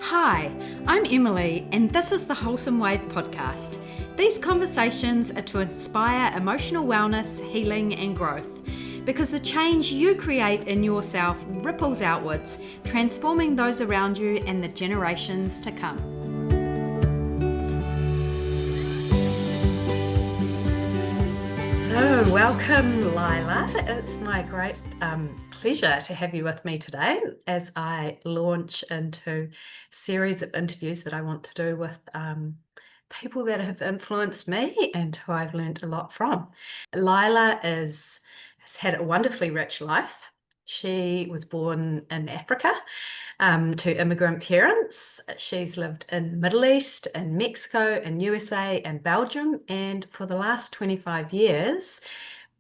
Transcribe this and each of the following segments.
Hi, I'm Emily, and this is the Wholesome Wave podcast. These conversations are to inspire emotional wellness, healing, and growth, because the change you create in yourself ripples outwards, transforming those around you and the generations to come. So, welcome, Leila. It's my great pleasure to have you with me today as I launch into a series of interviews that I want to do with people that have influenced me and who I've learned a lot from. Leila has had a wonderfully rich life. She was born in Africa to immigrant parents. She's lived in the Middle East, in Mexico, in USA, and Belgium. And for the last 25 years,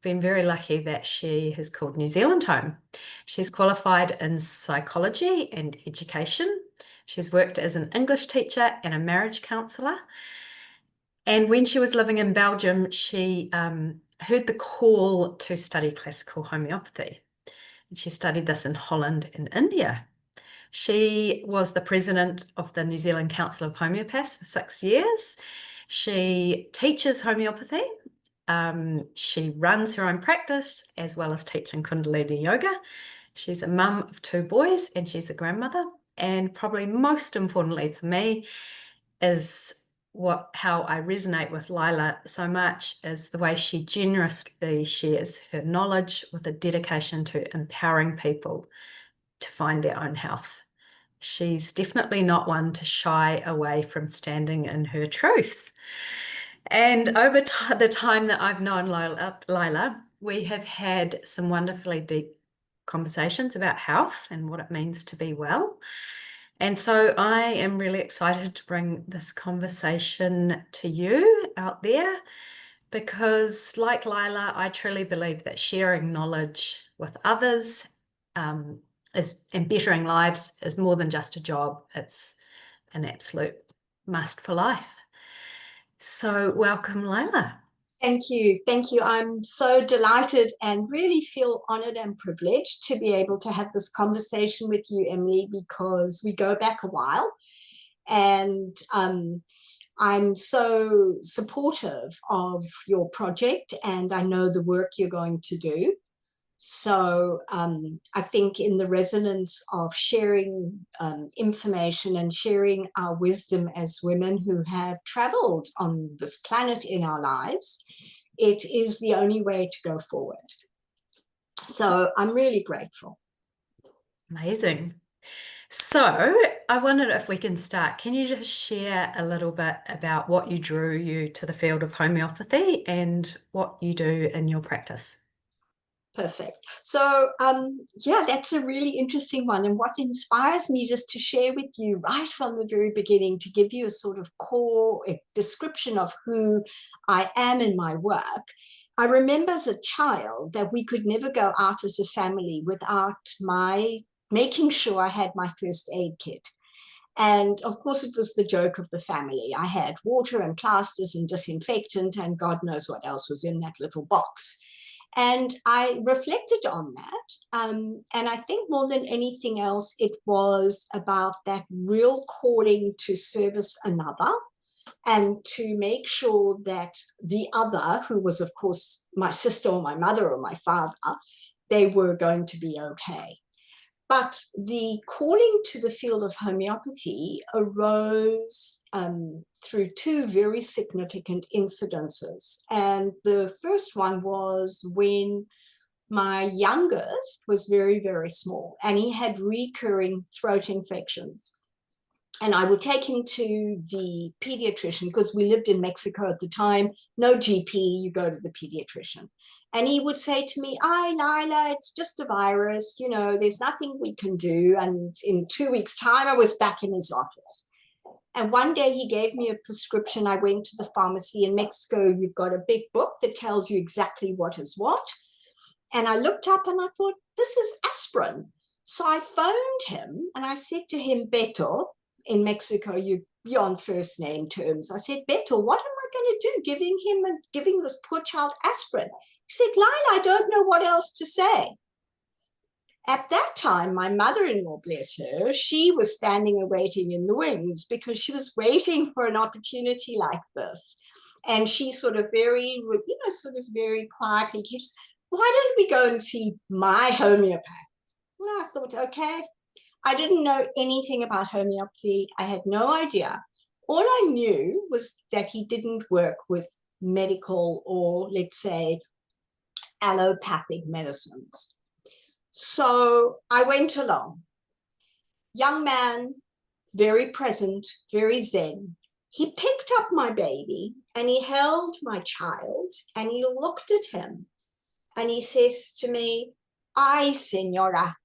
been very lucky that she has called New Zealand home. She's qualified in psychology and education. She's worked as an English teacher and a marriage counsellor. And when she was living in Belgium, she heard the call to study classical homeopathy. And she studied this in Holland and India. She was the president of the New Zealand Council of Homeopaths for 6 years. She teaches homeopathy. She runs her own practice as well as teaching Kundalini yoga. She's a mum of 2 boys and she's a grandmother. And probably most importantly for me is how I resonate with Leila so much is the way she generously shares her knowledge with a dedication to empowering people to find their own health. She's definitely not one to shy away from standing in her truth. And over the time that I've known Leila, we have had some wonderfully deep conversations about health and what it means to be well. And so I am really excited to bring this conversation to you out there because, like Leila, I truly believe that sharing knowledge with others and bettering lives is more than just a job. It's an absolute must for life. So welcome, Leila. Thank you. Thank you. I'm so delighted and really feel honored and privileged to be able to have this conversation with you, Emily, because we go back a while. And I'm so supportive of your project, and I know the work you're going to do. So I think in the resonance of sharing information and sharing our wisdom as women who have traveled on this planet in our lives, it is the only way to go forward. So I'm really grateful. Amazing. So I wondered if we can start. Can you just share a little bit about what drew you to the field of homeopathy and what you do in your practice? Perfect. So yeah, that's a really interesting one. And what inspires me just to share with you right from the very beginning, to give you a sort of core description of who I am in my work. I remember as a child that we could never go out as a family without my making sure I had my first aid kit. And of course, it was the joke of the family. I had water and plasters and disinfectant, and God knows what else was in that little box. And I reflected on that. And I think more than anything else, it was about that real calling to service another and to make sure that the other, who was, of course, my sister or my mother or my father, they were going to be okay. But the calling to the field of homeopathy arose through 2 very significant incidences. And the first one was when my youngest was very, very small and he had recurring throat infections. And I would take him to the pediatrician because we lived in Mexico at the time. No GP, you go to the pediatrician. And he would say to me, Leila, it's just a virus. You know, there's nothing we can do. And in 2 weeks' time, I was back in his office. And one day he gave me a prescription. I went to the pharmacy in Mexico. You've got a big book that tells you exactly what is what. And I looked up and I thought, this is aspirin. So I phoned him and I said to him, Beto, in Mexico, you're on first name terms. I said, Beto, what am I going to do giving this poor child aspirin? He said, Leila, I don't know what else to say. At that time, my mother-in-law, bless her, she was standing and waiting in the wings because she was waiting for an opportunity like this. And she sort of very quietly keeps, why don't we go and see my homeopath? Well, I thought, okay. I didn't know anything about homeopathy. I had no idea. All I knew was that he didn't work with medical or, let's say, allopathic medicines. So I went along. Young man, very present, very zen. He picked up my baby and he held my child and he looked at him and he says to me, "Ay, senora,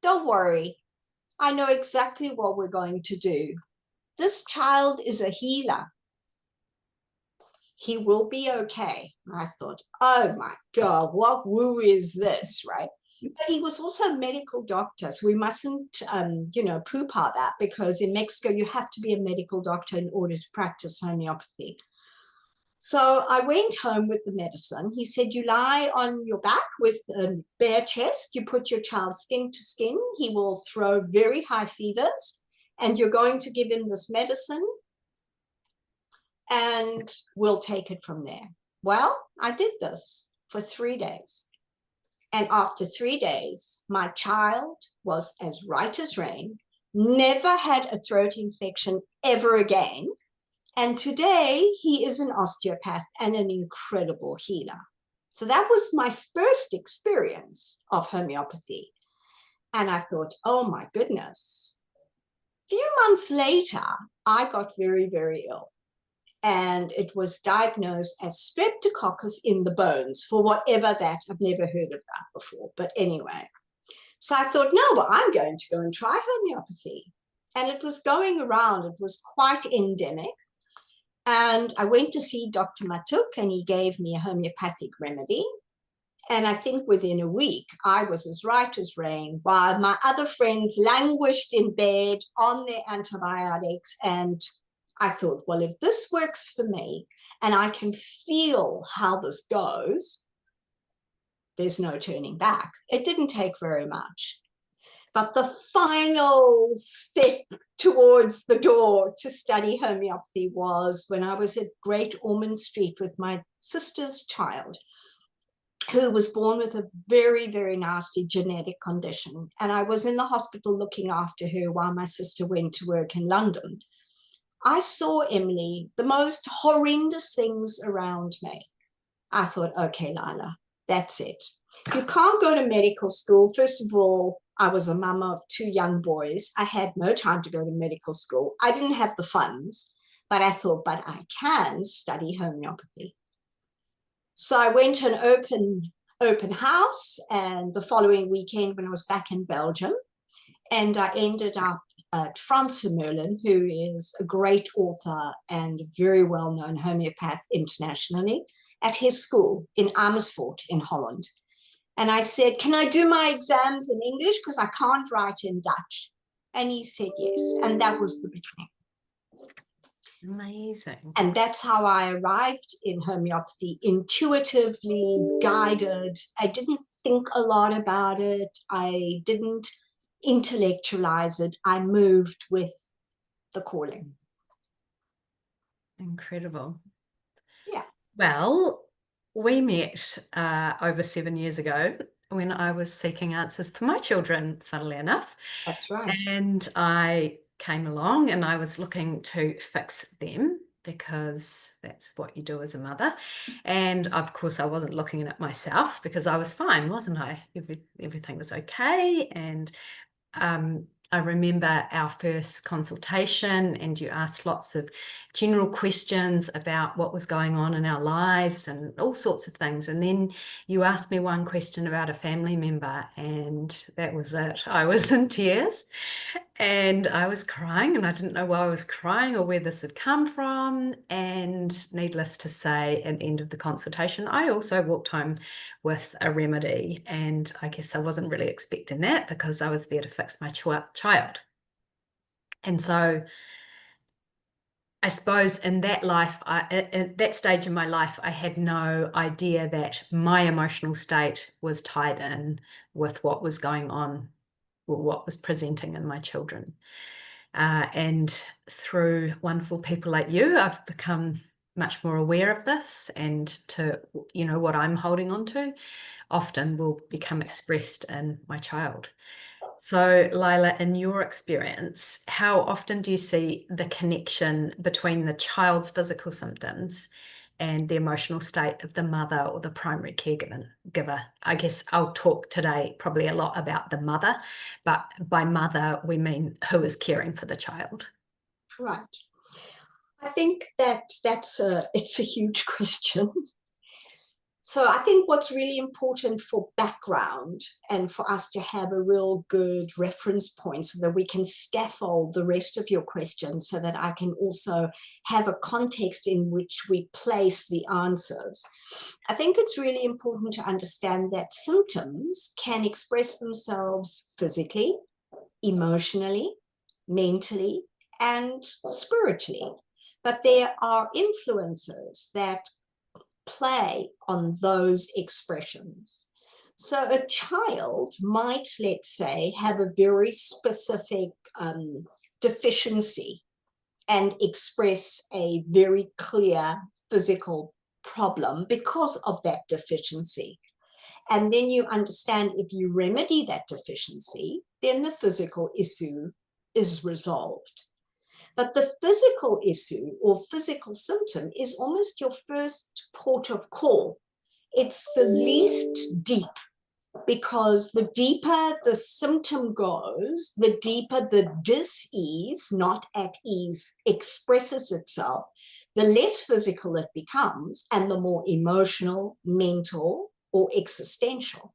don't worry. I know exactly what we're going to do. This child is a healer. He will be okay." I thought, oh my God, what woo is this, right? But he was also a medical doctor, so we mustn't, poo-pah that, because in Mexico you have to be a medical doctor in order to practice homeopathy. So I went home with the medicine. He said, you lie on your back with a bare chest, you put your child skin to skin, he will throw very high fevers, and you're going to give him this medicine, and we'll take it from there. Well, I did this for 3 days. And after 3 days, my child was as right as rain, never had a throat infection ever again. And today he is an osteopath and an incredible healer. So that was my first experience of homeopathy. And I thought, oh my goodness. A few months later, I got very, very ill. And it was diagnosed as streptococcus in the bones, for whatever that, I've never heard of that before. But anyway, so I thought, no, well, I'm going to go and try homeopathy. And it was going around, it was quite endemic. And I went to see Dr. Matuk, and he gave me a homeopathic remedy. And I think within a week, I was as right as rain, while my other friends languished in bed on their antibiotics. And I thought, well, if this works for me and I can feel how this goes, there's no turning back. It didn't take very much. But the final step towards the door to study homeopathy was when I was at Great Ormond Street with my sister's child, who was born with a very, very nasty genetic condition. And I was in the hospital looking after her while my sister went to work in London. I saw, Emily, the most horrendous things around me. I thought, okay, Leila, that's it. You can't go to medical school. First of all, I was a mum of 2 young boys. I had no time to go to medical school. I didn't have the funds, but I thought, but I can study homeopathy. So I went to an open house, and the following weekend when I was back in Belgium, and I ended up at Frans Vermeulen, who is a great author and very well-known homeopath internationally, at his school in Amersfoort in Holland. And I said, can I do my exams in English because I can't write in Dutch? And he said yes, and that was the beginning. Amazing. And that's how I arrived in homeopathy, intuitively guided. I didn't think a lot about it. I didn't intellectualize it. I moved with the calling. Incredible. Yeah. Well, we met over 7 years ago when I was seeking answers for my children, funnily enough. That's right. And I came along and I was looking to fix them, because that's what you do as a mother. And of course, I wasn't looking at myself because I was fine, wasn't I? Everything was okay. And I remember our first consultation, and you asked lots of general questions about what was going on in our lives and all sorts of things. And then you asked me one question about a family member, and that was it. I was in tears and I was crying, and I didn't know why I was crying or where this had come from. And needless to say, at the end of the consultation, I also walked home with a remedy. And I guess I wasn't really expecting that because I was there to fix my child. And so I suppose in that life, at that stage in my life, I had no idea that my emotional state was tied in with what was going on, or what was presenting in my children. And through wonderful people like you, I've become much more aware of this, and to, what I'm holding on to often will become expressed in my child. So, Leila, in your experience, how often do you see the connection between the child's physical symptoms and the emotional state of the mother or the primary caregiver? I guess I'll talk today probably a lot about the mother, but by mother, we mean who is caring for the child. Right. I think that it's a huge question. So I think what's really important for background and for us to have a real good reference point so that we can scaffold the rest of your questions, so that I can also have a context in which we place the answers. I think it's really important to understand that symptoms can express themselves physically, emotionally, mentally, and spiritually. But there are influences that play on those expressions. So a child might, let's say, have a very specific deficiency and express a very clear physical problem because of that deficiency. And then you understand, if you remedy that deficiency, then the physical issue is resolved. But the physical issue or physical symptom is almost your first port of call. It's the least deep, because the deeper the symptom goes, the deeper the dis-ease, not at ease, expresses itself, the less physical it becomes, and the more emotional, mental, or existential.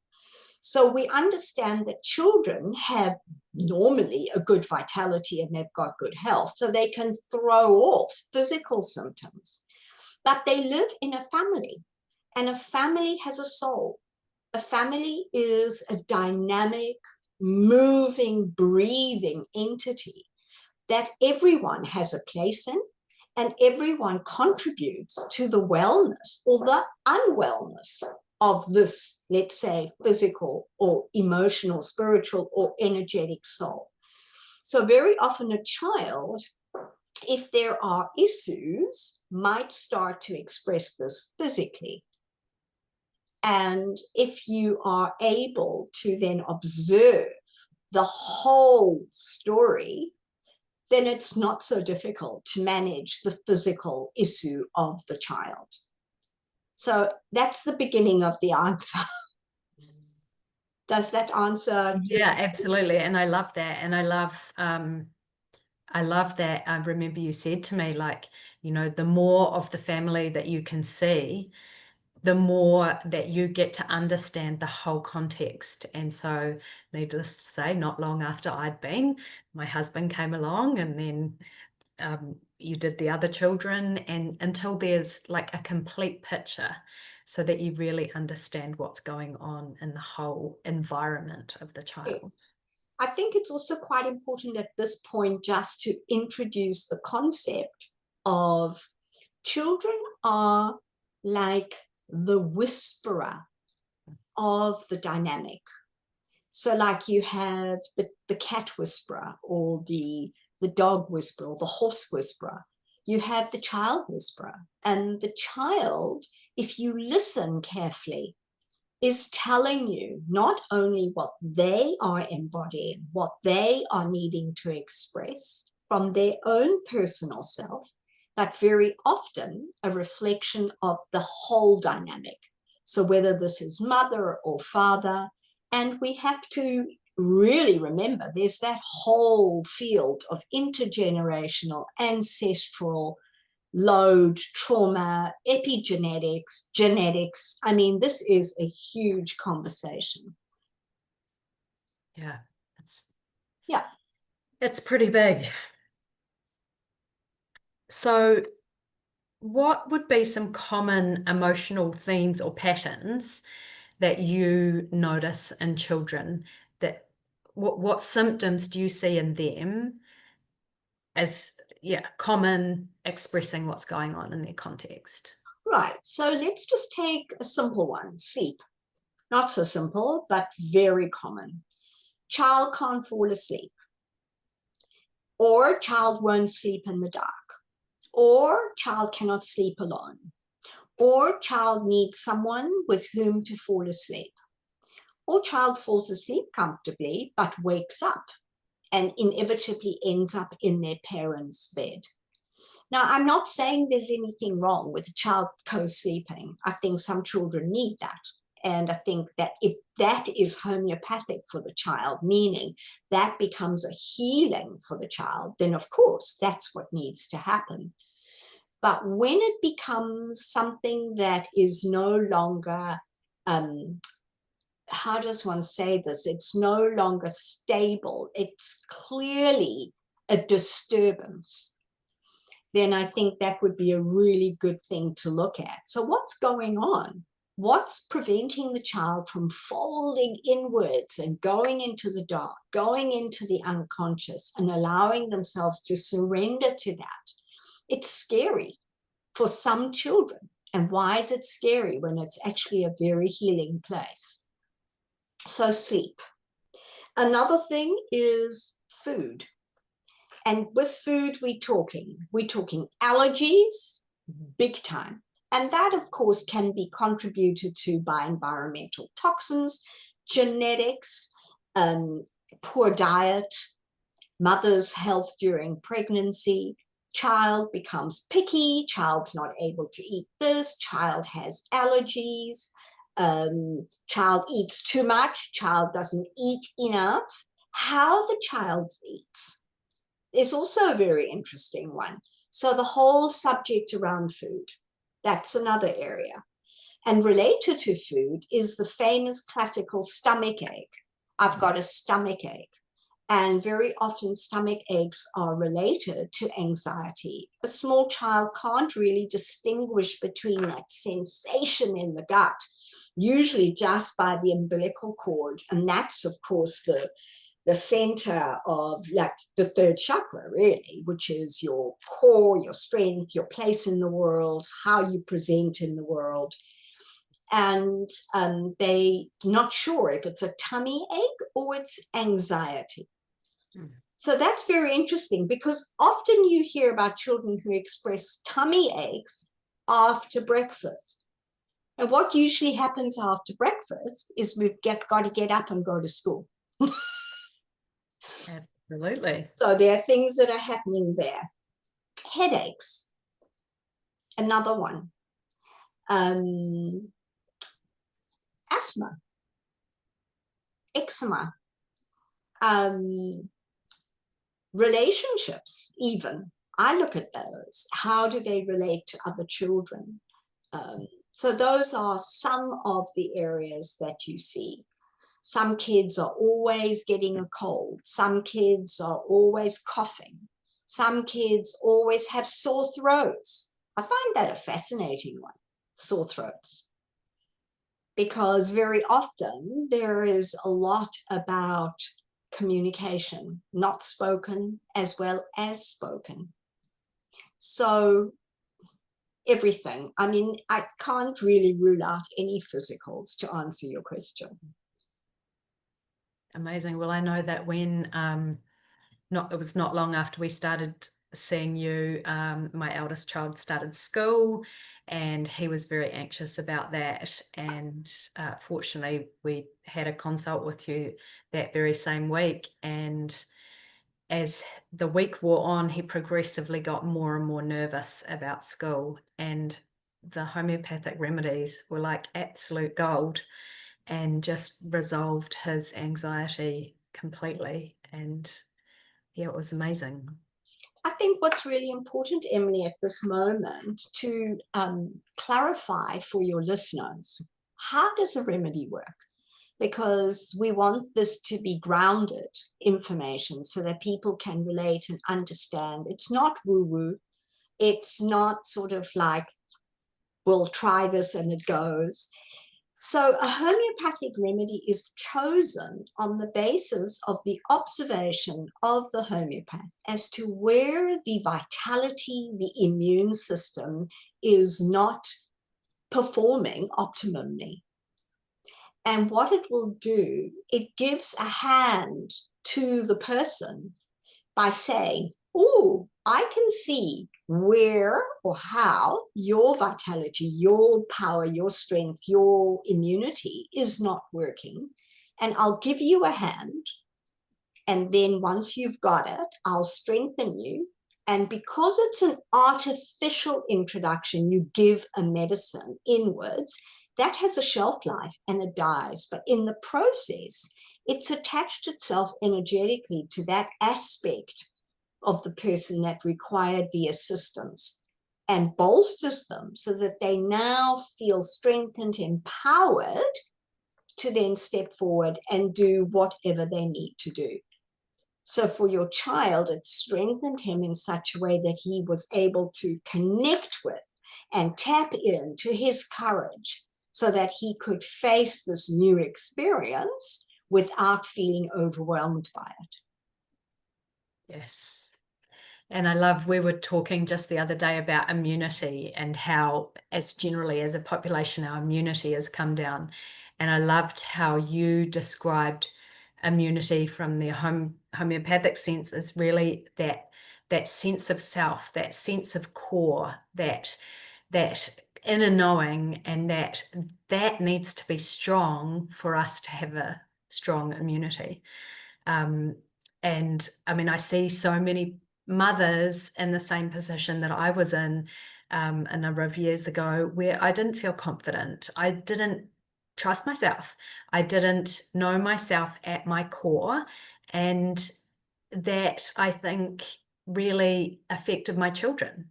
So we understand that children have normally a good vitality and they've got good health, so they can throw off physical symptoms. But they live in a family, and a family has a soul. A family is a dynamic, moving, breathing entity that everyone has a place in, and everyone contributes to the wellness or the unwellness of this, let's say, physical or emotional, spiritual, or energetic soul. So very often a child, if there are issues, might start to express this physically. And if you are able to then observe the whole story, then it's not so difficult to manage the physical issue of the child. So that's the beginning of the answer. Does that answer? Yeah, absolutely. And I love that. And I love that. I remember you said to me, like, the more of the family that you can see, the more that you get to understand the whole context. And so, needless to say, not long after I'd been, my husband came along, and then you did the other children, and until there's like a complete picture, so that you really understand what's going on in the whole environment of the child. Yes. I think it's also quite important at this point just to introduce the concept of children are like the whisperer of the dynamic. So like you have the cat whisperer, or the dog whisperer, or the horse whisperer. You have the child whisperer. And the child, if you listen carefully, is telling you not only what they are embodying, what they are needing to express from their own personal self, but very often a reflection of the whole dynamic. So whether this is mother or father, and we have to really remember there's that whole field of intergenerational, ancestral, load, trauma, epigenetics, genetics. I mean, this is a huge conversation. Yeah, it's Yeah. it's pretty big. So, what would be some common emotional themes or patterns that you notice in children, that what symptoms do you see in them as yeah, common expressing what's going on in their context. Right. So let's just take a simple one, sleep. Not so simple, but very common. Child can't fall asleep, or child won't sleep in the dark, or child cannot sleep alone, or child needs someone with whom to fall asleep, or child falls asleep comfortably but wakes up and inevitably ends up in their parents' bed. Now, I'm not saying there's anything wrong with a child co-sleeping. I think some children need that. And I think that if that is homeopathic for the child, meaning that becomes a healing for the child, then of course that's what needs to happen. But when it becomes something that is no longer, how does one say this? It's no longer stable. It's clearly a disturbance. Then I think that would be a really good thing to look at. So what's going on? What's preventing the child from folding inwards and going into the dark, going into the unconscious, and allowing themselves to surrender to that? It's scary for some children. And why is it scary when it's actually a very healing place? So sleep. Another thing is food. And with food, we're talking allergies, big time. And that, of course, can be contributed to by environmental toxins, genetics, poor diet, mother's health during pregnancy. Child becomes picky, child's not able to eat this, child has allergies, child eats too much, child doesn't eat enough. How the child eats is also a very interesting one. So the whole subject around food, that's another area. And related to food is the famous classical stomach ache. I've got a stomach ache. And very often stomach aches are related to anxiety. A small child can't really distinguish between that sensation in the gut, usually just by the umbilical cord. And that's, of course, the center of like the third chakra, really, which is your core, your strength, your place in the world, how you present in the world. And they not sure if it's a tummy ache or it's anxiety. So that's very interesting because often you hear about children who express tummy aches after breakfast. And what usually happens after breakfast is we've got to get up and go to school. Absolutely. So there are things that are happening there. Headaches, another one. Asthma, eczema, relationships, even. I look at those. How do they relate to other children? So those are some of the areas that you see. Some kids are always getting a cold. Some kids are always coughing. Some kids always have sore throats. I find that a fascinating one, sore throats. Because very often there is a lot about communication, not spoken as well as spoken. So everything. I mean, I can't really rule out any physicals to answer your question. Amazing. Well, I know that when it was not long after we started seeing you, my eldest child started school, and he was very anxious about that. And fortunately, we had a consult with you that very same week. And as the week wore on, he progressively got more and more nervous about school. And the homeopathic remedies were like absolute gold and just resolved his anxiety completely. And yeah, it was amazing. I think what's really important, Emily, at this moment to clarify for your listeners, how does a remedy work? Because we want this to be grounded information so that people can relate and understand. It's not woo-woo. It's not sort of like, we'll try this and it goes. So a homeopathic remedy is chosen on the basis of the observation of the homeopath as to where the vitality, the immune system is not performing optimally. And what it will do, it gives a hand to the person by saying, oh, I can see where or how your vitality, your power, your strength, your immunity is not working. And I'll give you a hand. And then once you've got it, I'll strengthen you. And because it's an artificial introduction, you give a medicine inwards, that has a shelf life and it dies. But in the process, it's attached itself energetically to that aspect of the person that required the assistance and bolsters them so that they now feel strengthened, empowered to then step forward and do whatever they need to do. So for your child, it strengthened him in such a way that he was able to connect with and tap into his courage so that he could face this new experience without feeling overwhelmed by it. Yes. And I love, we were talking just the other day about immunity and how, as generally as a population, our immunity has come down. And I loved how you described immunity from the homeopathic sense as really that sense of self, that sense of core, that inner knowing, and that needs to be strong for us to have a strong immunity. And I mean, I see so many mothers in the same position that I was in a number of years ago, where I didn't feel confident. I didn't trust myself. I didn't know myself at my core. And that, I think, really affected my children.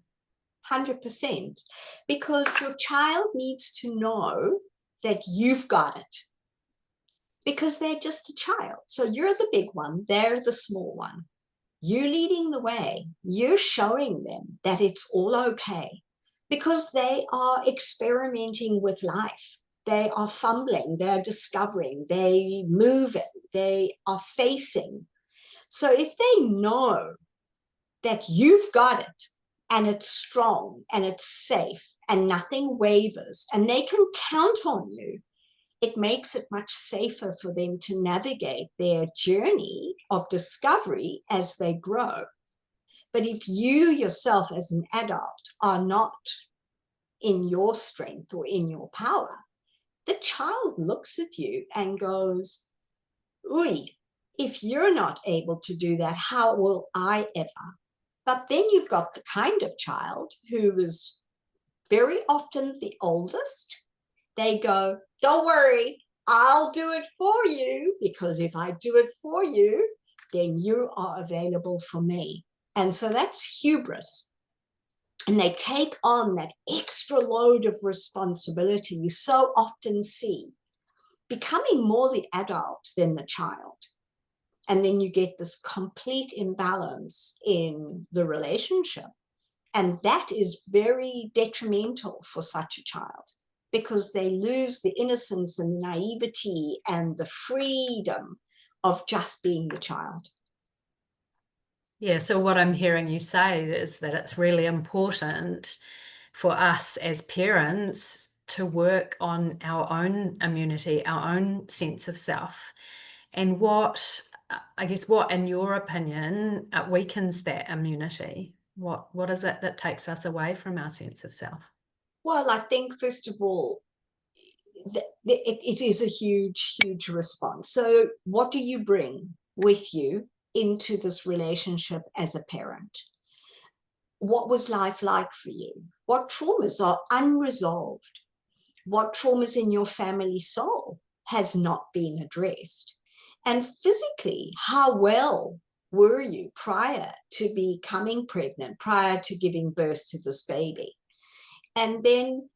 100%, because your child needs to know that you've got it, because they're just a child. So you're the big one, they're the small one. You're leading the way. You're showing them that it's all okay, because they are experimenting with life. They are fumbling, they're discovering, they moving, they are facing. So if they know that you've got it and it's strong and it's safe and nothing wavers and they can count on you, it makes it much safer for them to navigate their journey of discovery as they grow. But if you yourself as an adult are not in your strength or in your power, the child looks at you and goes, "Oi, if you're not able to do that, how will I ever?" But then you've got the kind of child who is very often the oldest. They go, "Don't worry, I'll do it for you, because if I do it for you, then you are available for me." And so that's hubris. And they take on that extra load of responsibility you so often see, becoming more the adult than the child. And then you get this complete imbalance in the relationship. And that is very detrimental for such a child, because they lose the innocence and naivety and the freedom of just being the child. Yeah, so what I'm hearing you say is that it's really important for us as parents to work on our own immunity, our own sense of self. And I guess, what, in your opinion, weakens that immunity? What is it that takes us away from our sense of self? Well, I think, first of all, it is a huge, huge response. So what do you bring with you into this relationship as a parent? What was life like for you? What traumas are unresolved? What traumas in your family soul has not been addressed? And physically, how well were you prior to becoming pregnant, prior to giving birth to this baby? And then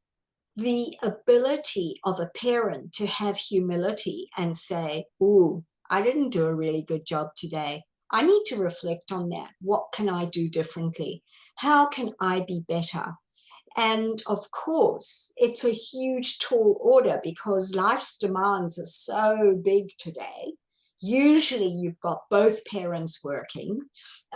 the ability of a parent to have humility and say, "Ooh, I didn't do a really good job today. I need to reflect on that. What can I do differently? How can I be better?" And of course, it's a huge tall order because life's demands are so big today. Usually you've got both parents working.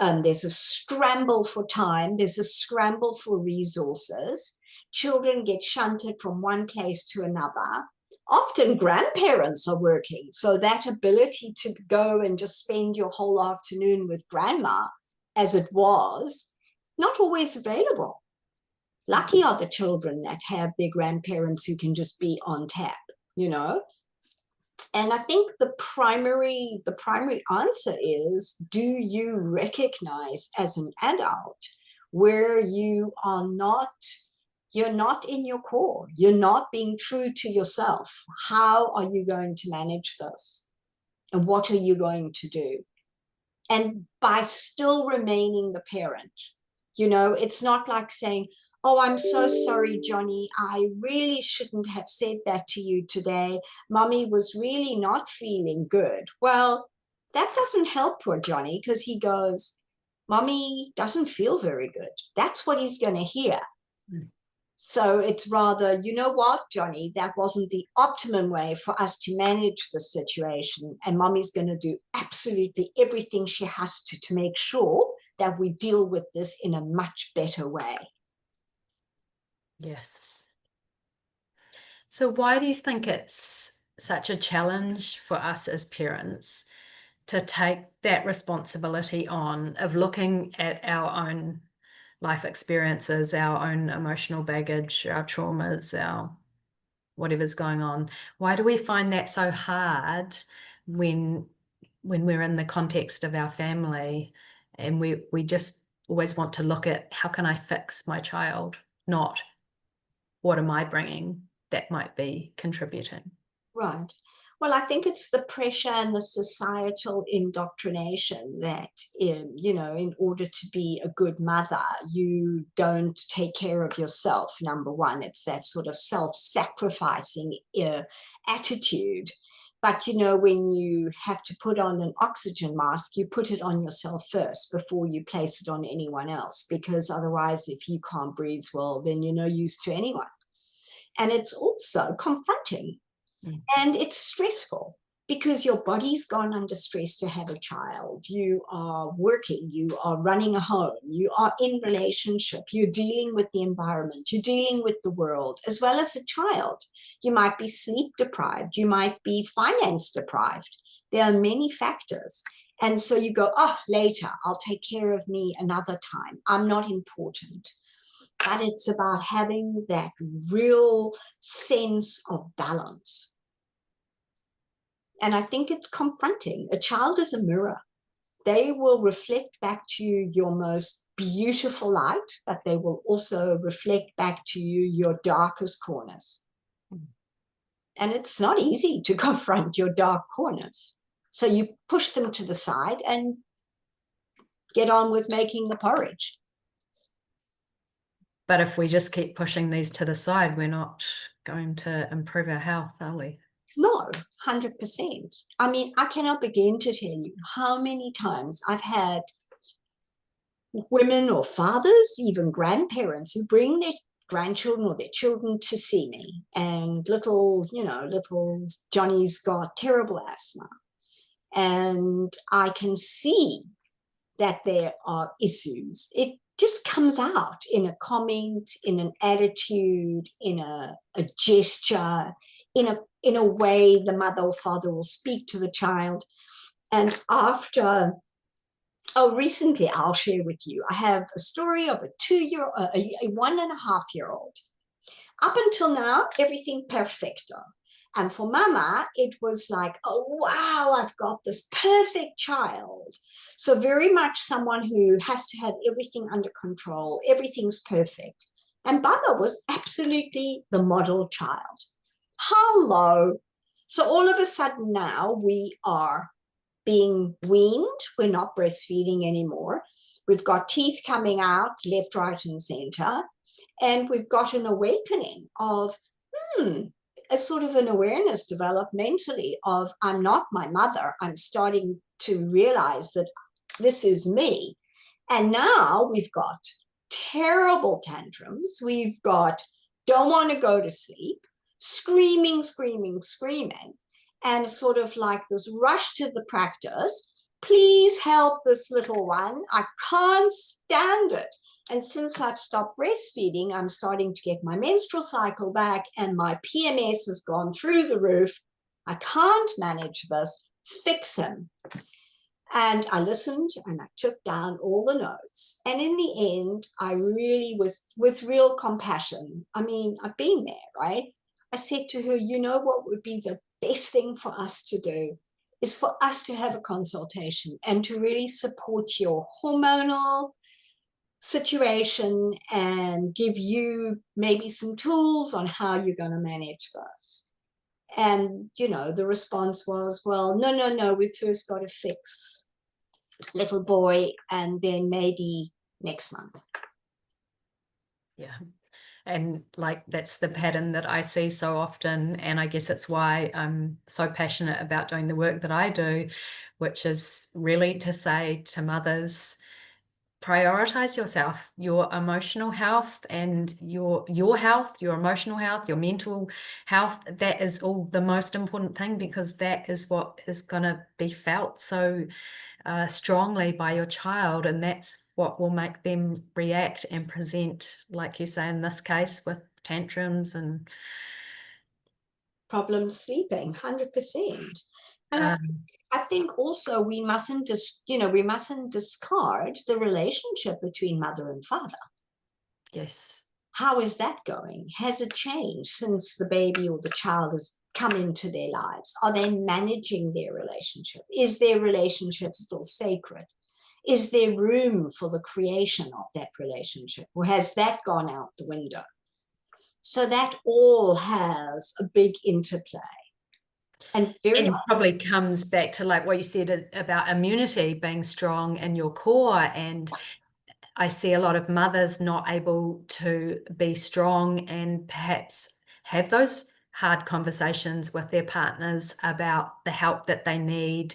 There's a scramble for time. There's a scramble for resources. Children get shunted from one place to another. Often grandparents are working. So that ability to go and just spend your whole afternoon with grandma, as it was, not always available. Lucky are the children that have their grandparents who can just be on tap, you know? And I think the primary answer is, do you recognize as an adult where you're not in your core, you're not being true to yourself? How are you going to manage this? And what are you going to do? And by still remaining the parent, it's not like saying, oh, I'm so sorry, Johnny, I really shouldn't have said that to you today. Mommy was really not feeling good. Well, that doesn't help poor Johnny, because he goes, Mommy doesn't feel very good. That's what he's going to hear. Mm. So it's rather, you know what, Johnny, that wasn't the optimum way for us to manage the situation. And Mommy's going to do absolutely everything she has to make sure that we deal with this in a much better way. Yes. So why do you think it's such a challenge for us as parents to take that responsibility on of looking at our own life experiences, our own emotional baggage, our traumas, our whatever's going on? Why do we find that so hard when we're in the context of our family, and we just always want to look at how can I fix my child, not what am I bringing that might be contributing? Right. Well, I think it's the pressure and the societal indoctrination that, in order to be a good mother, you don't take care of yourself. Number one, it's that sort of self-sacrificing attitude. But, when you have to put on an oxygen mask, you put it on yourself first before you place it on anyone else, because otherwise, if you can't breathe well, then you're no use to anyone. And it's also confronting. Mm. And it's stressful because your body's gone under stress to have a child. You are working, you are running a home, you are in relationship, you're dealing with the environment, you're dealing with the world, as well as a child. You might be sleep deprived, you might be finance deprived. There are many factors. And so you go, oh, later, I'll take care of me another time. I'm not important. But it's about having that real sense of balance. And I think it's confronting. A child is a mirror. They will reflect back to you your most beautiful light, but they will also reflect back to you your darkest corners. And it's not easy to confront your dark corners. So you push them to the side and get on with making the porridge. But if we just keep pushing these to the side, we're not going to improve our health, are we? No, 100%. I mean, I cannot begin to tell you how many times I've had women or fathers, even grandparents, who bring their grandchildren or their children to see me. And little Johnny's got terrible asthma. And I can see that there are issues. It just comes out in a comment, in an attitude, in a gesture, in a way the mother or father will speak to the child. And recently I'll share with you, I have a story of a 1.5-year-old. Up until now, everything perfecto. And for mama, it was like, oh, wow, I've got this perfect child. So very much someone who has to have everything under control. Everything's perfect. And Baba was absolutely the model child. Hello. So all of a sudden now we are being weaned. We're not breastfeeding anymore. We've got teeth coming out left, right, and center. And we've got an awakening of, a sort of an awareness developmentally of, I'm not my mother. I'm starting to realize that this is me. And now we've got terrible tantrums. We've got don't want to go to sleep, screaming, screaming, screaming, and it's sort of like this rush to the practice. Please help this little one. I can't stand it. And since I've stopped breastfeeding, I'm starting to get my menstrual cycle back and my PMS has gone through the roof. I can't manage this. Fix him. And I listened and I took down all the notes. And in the end, I really, with real compassion, I mean, I've been there, right? I said to her, you know what would be the best thing for us to do is for us to have a consultation and to really support your hormonal situation and give you maybe some tools on how you're going to manage this. And, you know, the response was, well, no, no, no, we first got to fix little boy and then maybe next month. Yeah. And like that's the pattern that I see so often. And I guess it's why I'm so passionate about doing the work that I do, which is really to say to mothers, prioritize yourself, your emotional health and your health, your emotional health, your mental health. That is all the most important thing, because that is what is going to be felt so strongly by your child, and that's what will make them react and present, like you say in this case, with tantrums and problem sleeping. 100%. And um, I think also we mustn't discard the relationship between mother and father. yes. How is that going? Has it changed since the baby or the child has come into their lives? Are they managing their relationship? Is their relationship still sacred? Is there room for the creation of that relationship, or has that gone out the window? So that all has a big interplay. And very And often, probably comes back to like what you said about immunity being strong in your core. And I see a lot of mothers not able to be strong and perhaps have those hard conversations with their partners about the help that they need,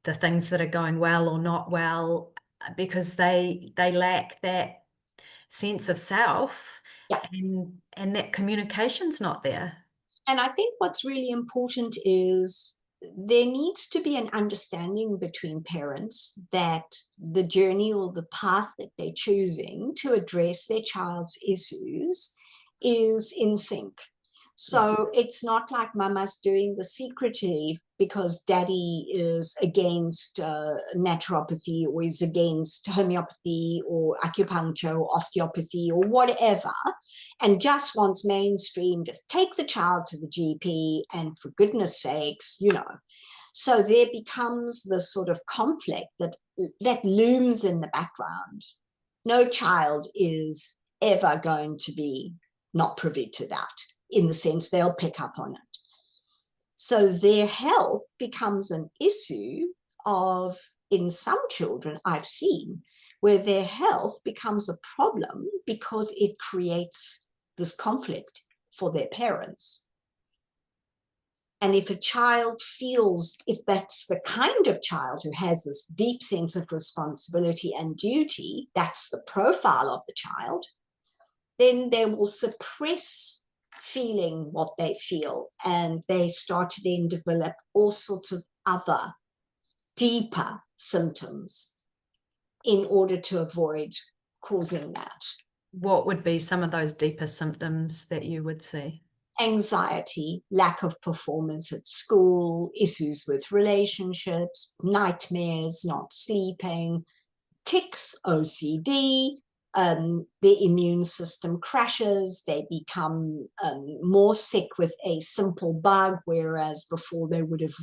the things that are going well or not well, because they lack that sense of self, yeah. and that communication's not there. And I think what's really important is there needs to be an understanding between parents that the journey or the path that they're choosing to address their child's issues is in sync. Yeah. So it's not like mama's doing the secretive because daddy is against naturopathy or is against homeopathy or acupuncture or osteopathy or whatever, and just wants mainstream, just take the child to the GP and for goodness sakes, you know. So there becomes this sort of conflict that looms in the background. No child is ever going to be not privy to that, in the sense they'll pick up on it. So their health becomes an issue of, in some children I've seen, where their health becomes a problem because it creates this conflict for their parents. And if a child feels, if that's the kind of child who has this deep sense of responsibility and duty, that's the profile of the child, then they will suppress feeling what they feel, and they start to then develop all sorts of other deeper symptoms in order to avoid causing that. What would be some of those deeper symptoms that you would see? Anxiety, lack of performance at school, issues with relationships, nightmares, not sleeping, tics, OCD, their immune system crashes, they become more sick with a simple bug, whereas before they would have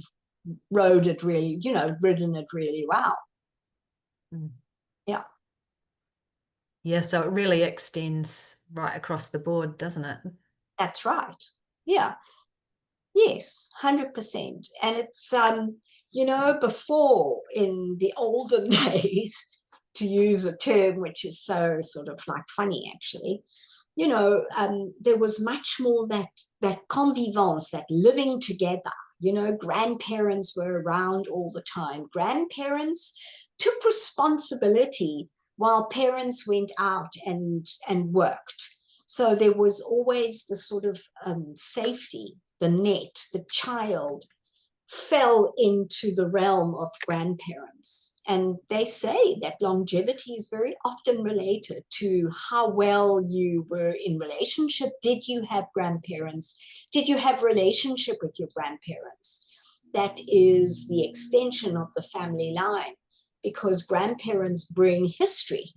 ridden it really well. Mm. Yeah, Yeah, so it really extends right across the board, doesn't it? that's right. Yeah, yes, 100%. And it's, before in the olden days, to use a term which is so sort of like funny actually, there was much more that convivence, that living together. Grandparents were around all the time. Grandparents took responsibility while parents went out and worked. So there was always the sort of safety, the net, the child fell into the realm of grandparents. And they say that longevity is very often related to how well you were in relationship. Did you have grandparents? Did you have relationship with your grandparents? That is the extension of the family line, because grandparents bring history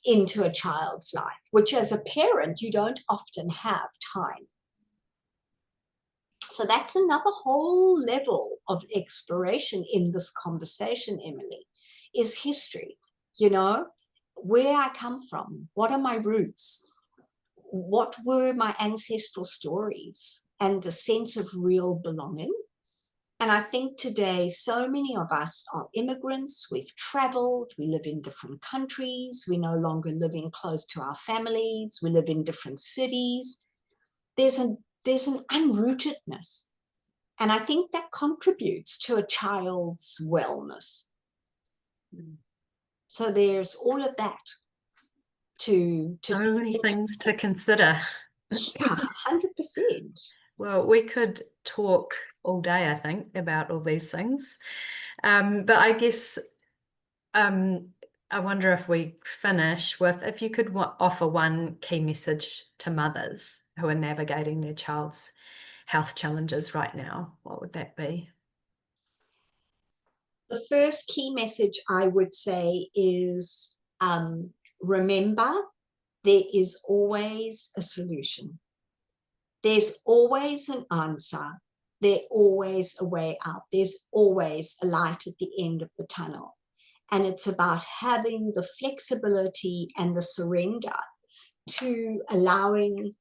into a child's life, which as a parent, you don't often have time. So that's another whole level of exploration in this conversation, Emily, is history. You know, where I come from, what are my roots, what were my ancestral stories, and the sense of real belonging. And I think today, so many of us are immigrants. We've traveled, we live in different countries, we're no longer living close to our families, we live in different cities. There's an unrootedness. And I think that contributes to a child's wellness. So there's all of that to so many things to consider. Yeah, 100%. Well, we could talk all day, I think, about all these things. But I guess I wonder if we finish with, if you could offer one key message to mothers who are navigating their child's health challenges right now, what would that be? The first key message I would say is remember, there is always a solution. There's always an answer. There's always a way out. There's always a light at the end of the tunnel. And it's about having the flexibility and the surrender to allowing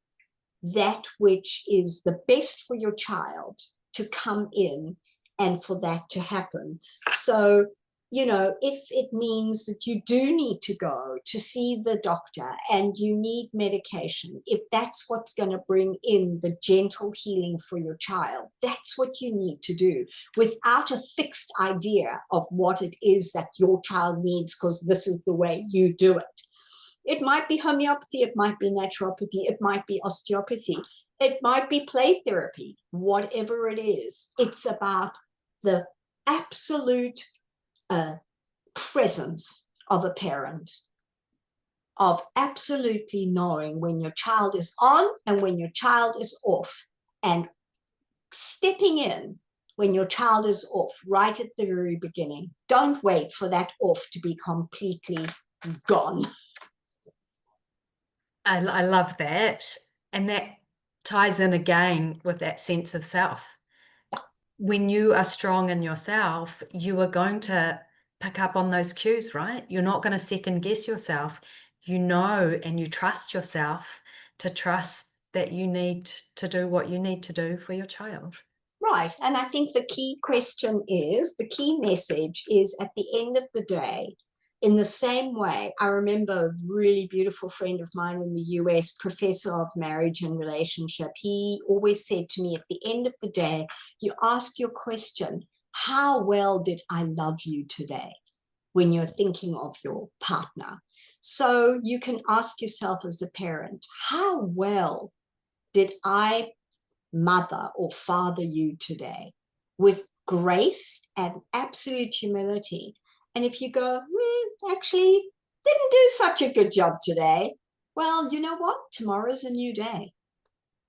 that which is the best for your child to come in and for that to happen. So, you know, if it means that you do need to go to see the doctor and you need medication, if that's what's going to bring in the gentle healing for your child, that's what you need to do, without a fixed idea of what it is that your child needs, because this is the way you do it. It might be homeopathy, it might be naturopathy, it might be osteopathy, it might be play therapy, whatever it is. It's about the absolute presence of a parent, of absolutely knowing when your child is on and when your child is off, and stepping in when your child is off right at the very beginning. Don't wait for that off to be completely gone. I love that. And that ties in again with that sense of self. When you are strong in yourself, you are going to pick up on those cues, right? You're not going to second guess yourself. You know, and you trust yourself to trust that you need to do what you need to do for your child. Right. And I think the key message is, at the end of the day, in the same way, I remember a really beautiful friend of mine in the US, professor of marriage and relationship. He always said to me, at the end of the day, you ask your question, how well did I love you today? When you're thinking of your partner. So you can ask yourself as a parent, how well did I mother or father you today? With grace and absolute humility. And if you go, actually didn't do such a good job today, well, you know what? Tomorrow's a new day.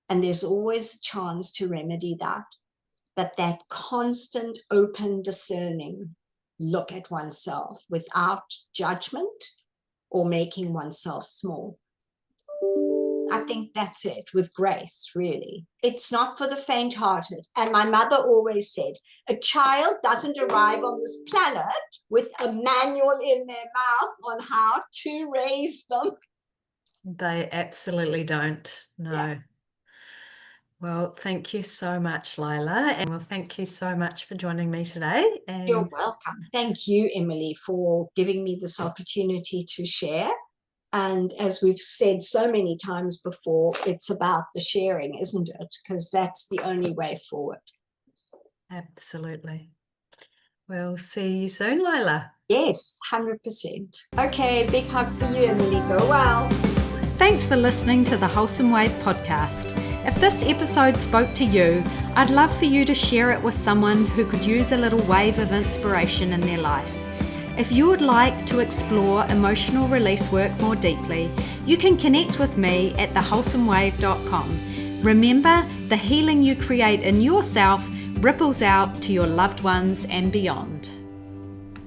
And there's always a chance to remedy that. But that constant, open, discerning look at oneself without judgment or making oneself small. I think that's it, with grace, really. It's not for the faint-hearted. And my mother always said, a child doesn't arrive on this planet with a manual in their mouth on how to raise them. They absolutely don't. No. Yeah. Well, thank you so much, Leila. And well, thank you so much for joining me today. You're And welcome. Thank you, Emily, for giving me this opportunity to share. And as we've said so many times before, it's about the sharing, isn't it? Because that's the only way forward. absolutely. We'll see you soon, Leila. Yes, 100%. Okay, big hug for you, Emily. Go well. Thanks for listening to the Wholesome Wave podcast. If this episode spoke to you, I'd love for you to share it with someone who could use a little wave of inspiration in their life. If you would like to explore emotional release work more deeply, you can connect with me at thewholesomewave.com. Remember, the healing you create in yourself ripples out to your loved ones and beyond.